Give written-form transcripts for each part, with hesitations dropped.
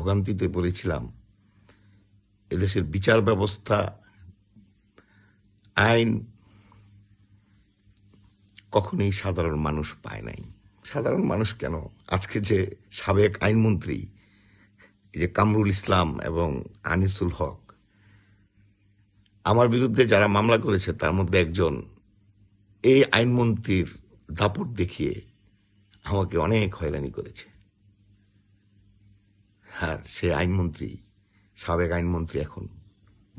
ভোগান্তিতে পড়েছিলাম। এদেশের বিচার ব্যবস্থা, আইন কখনোই সাধারণ মানুষ পায় নাই। সাধারণ মানুষ কেন, আজকে যে সাবেক আইনমন্ত্রী এই যে কামরুল ইসলাম এবং আনিসুল হক, আমার বিরুদ্ধে যারা মামলা করেছে তার মধ্যে একজন এই আইনমন্ত্রীর দাপট দেখিয়ে আমাকে অনেক হয়রানি করেছে। আর সে আইনমন্ত্রী, সাবেক আইনমন্ত্রী এখন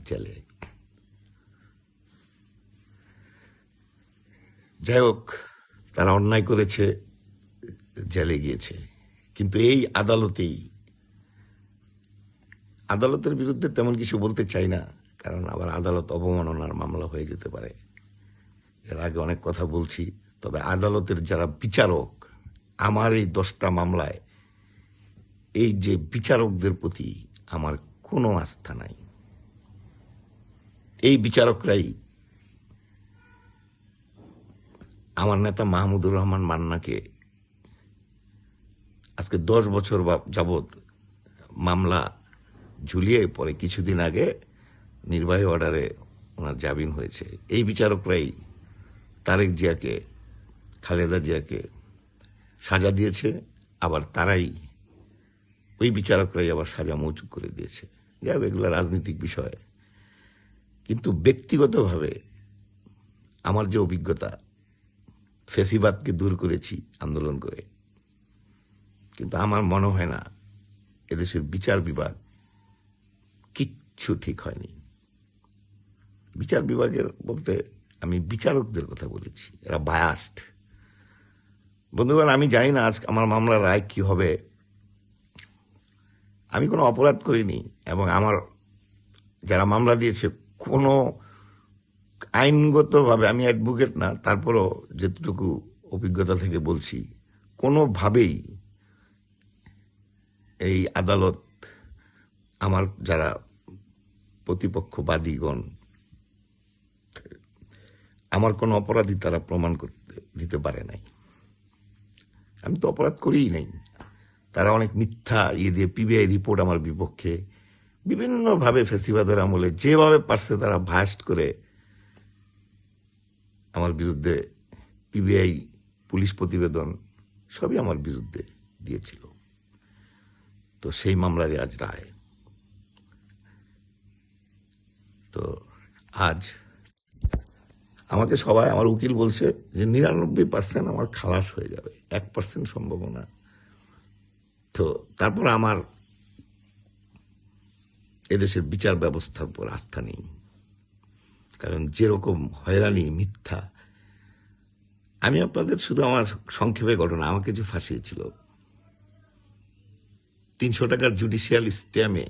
জেলে। যাই হোক, তারা অন্যায় করেছে, জেলে গিয়েছে। কিন্তু এই আদালতের বিরুদ্ধে তেমন কিছু বলতে চাই না, কারণ আবার আদালত অবমাননার মামলা হয়ে যেতে পারে। এর আগে অনেক কথা বলছি। তবে আদালতের যারা বিচারক, আমার এই 10টা মামলায় এই যে বিচারকদের প্রতি আমার কোনো আস্থা নাই। এই বিচারকরাই আমার নেতা মাহমুদুর রহমান মান্নাকে আজকে 10 বছর যাবৎ মামলা ঝুলিয়ে পরে কিছুদিন আগে নির্বাহী অর্ডারে ওনার জামিন হয়েছে। এই বিচারকরাই তারেক জিয়াকে, খালেদা জিয়াকে সাজা দিয়েছে, আবার ওই বিচারকরাই আবার সাজা মৌকুফ করে দিয়েছে। যাই হোক, এগুলো রাজনৈতিক বিষয়। কিন্তু ব্যক্তিগতভাবে আমার যে অভিজ্ঞতা, ফ্যাসিবাদকে দূর করেছি আন্দোলন করে, কিন্তু আমার মনে হয় না এদেশের বিচার বিভাগ কিচ্ছু ঠিক হয়নি। বিচার বিভাগের বলতে আমি বিচারকদের কথা বলেছি, এরা বায়াস্ট। বন্ধুগণ, আমি জানি না আজ আমার মামলার রায় কি হবে। আমি কোনো অপরাধ করিনি এবং আমার যারা মামলা দিয়েছে কোনো আইনগতভাবে, আমি অ্যাডভোকেট না, তারপরও যেটুকু অভিজ্ঞতা থেকে বলছি, কোনোভাবেই এই আদালত আমার যারা প্রতিপক্ষবাদীগণ, আমার কোনো অপরাধী তারা প্রমাণ করতে দিতে পারে নাই। আমি তো অপরাধ করিই নাই। তারা অনেক মিথ্যা দিয়ে পিবিআই রিপোর্ট আমার বিপক্ষে বিভিন্নভাবে ফ্যাসিবাদের আমলে যেভাবে পারছে তারা ভাস্ট করে আমার বিরুদ্ধে পিবিআই পুলিশ প্রতিবেদন সবই আমার বিরুদ্ধে দিয়েছিল। তো সেই মামলারই আজ রায়। তো আজ আমাকে সবাই, আমার উকিল বলছে যে 99% আমার খালাস হয়ে যাবে, 1% সম্ভাবনা। তো তারপর আমার এদেশের বিচার ব্যবস্থার উপর আস্থা নেই, কারণ যেরকম হয়রানি, মিথ্যা। আমি আপনাদের শুধু আমার সংক্ষেপে ঘটনা, আমাকে যে ফাঁসিয়েছিল 300 টাকার জুডিশিয়াল স্ট্যাম্পে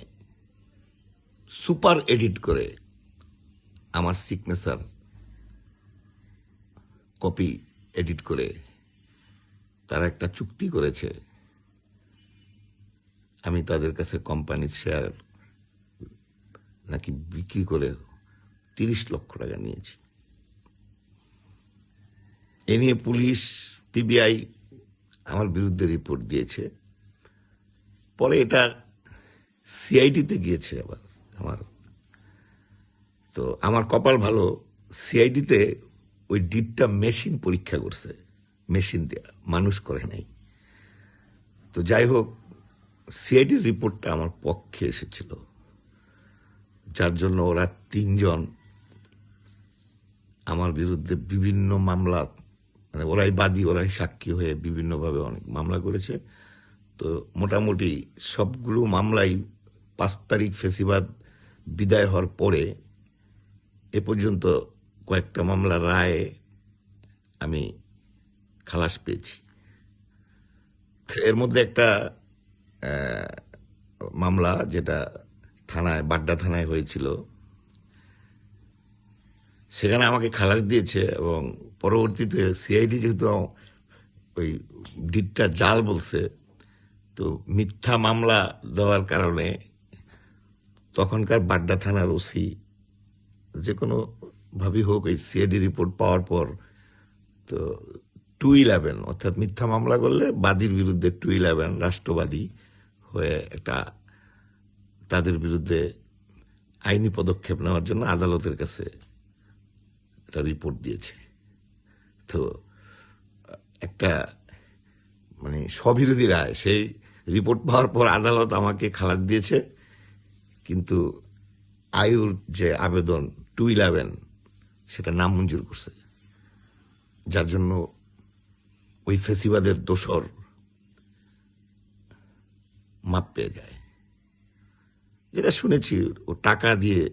সুপার এডিট করে আমার সিগনেচার কপি এডিট করে তারা একটা চুক্তি করেছে। আমি তাদের কাছে কোম্পানির শেয়ার নাকি বিক্রি করে 30 লক্ষ টাকা নিয়েছি। এ নিয়ে পুলিশ, পিবিআই আমার বিরুদ্ধে রিপোর্ট দিয়েছে। পরে এটা সিআইডিতে গিয়েছে আবার আমার। তো আমার কপাল ভালো, সিআইডিতে ওই ডিটটা মেশিন পরীক্ষা করছে, মেশিন দেয়া, মানুষ করে নাই। তো যাই হোক, সিআইডির রিপোর্টটা আমার পক্ষে এসেছিল, যার জন্য ওরা 3 জন আমার বিরুদ্ধে বিভিন্ন মামলা, মানে ওরাই বাদী, ওরাই সাক্ষী হয়ে বিভিন্নভাবে অনেক মামলা করেছে। তো মোটামুটি সবগুলো মামলাই 5 তারিখ ফ্যাসিবাদ বিদায় হওয়ার পরে এ পর্যন্ত কয়েকটা মামলার রায়ে আমি খালাস পেয়েছি। এর মধ্যে একটা মামলা যেটা থানায়, বাড্ডা থানায় হয়েছিল, সেখানে আমাকে খালাস দিয়েছে এবং পরবর্তীতে সিআইডি যেহেতু ওই ডিটটা জাল বলছে, তো মিথ্যা মামলা দেওয়ার কারণে তখনকার বাড্ডা থানার ওসি যে কোনো ভাবেই হোক এই সিআইডি রিপোর্ট পাওয়ার পর তো 211, অর্থাৎ মিথ্যা মামলা করলে বাদীর বিরুদ্ধে 211 রাষ্ট্রবাদী হয়ে একটা তাদের বিরুদ্ধে আইনি পদক্ষেপ নেওয়ার জন্য আদালতের কাছে একটা রিপোর্ট দিয়েছে। তো একটা মানে স্ববিরোধী রায়, সেই রিপোর্ট পাওয়ার পর আদালত আমাকে খালাস দিয়েছে, কিন্তু আয়ুর যে আবেদন 211 সেটা নামঞ্জুর করছে, যার জন্য ওই ফেসিবাদের দোসর মাপ পেয়ে যায়। যেটা শুনেছি, ও টাকা দিয়ে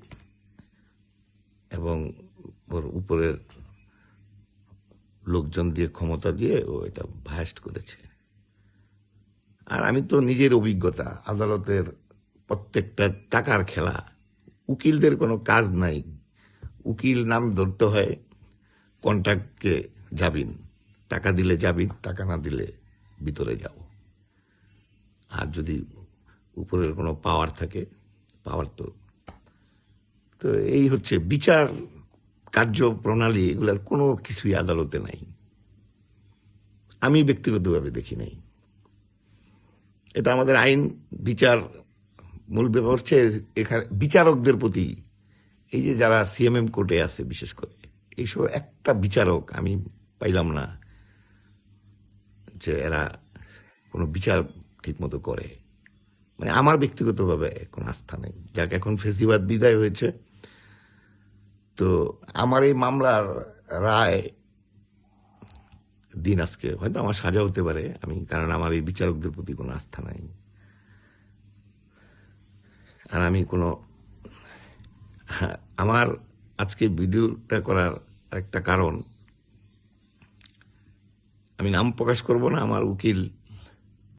এবং ওর উপরের লোকজন দিয়ে, ক্ষমতা দিয়ে ও এটা ভাস্ট করেছে। আর আমি তো নিজের অভিজ্ঞতা, আদালতের প্রত্যেকটা টাকার খেলা, উকিলদের কোনো কাজ নাই। উকিল নাম ধরতে হয় কন্ট্রাক্টকে জামিন, টাকা দিলে জামিন, টাকা না দিলে ভিতরে যাও। আর যদি উপরের কোনো পাওয়ার থাকে, পাওয়ার তো এই হচ্ছে বিচার কার্যপ্রণালী, এগুলার কোনো কিছুই আদালতে নাই, আমি ব্যক্তিগতভাবে দেখি নাই। এটা আমাদের আইন বিচার মূল ব্যাপার হচ্ছে এখানে বিচারকদের প্রতি, এই যে যারা সিএমএম কোর্টে আছে বিশেষ করে, এইসব একটা বিচারক আমি পাইলাম না যে এরা কোনো বিচার ঠিক মতো করে। মানে আমার ব্যক্তিগতভাবে কোনো আস্থা নেই। যাক, এখন ফেসিবাদ বিদায় হয়েছে, তো আমার এই মামলার রায় দিন আজকে হয়তো আমার সাজা হতে পারে, কারণ আমার এই বিচারকদের প্রতি কোনো আস্থা নাই। আর আমি কোনো আমার আজকে ভিডিওটা করার একটা কারণ, আমি নাম প্রকাশ করব না, আমার উকিল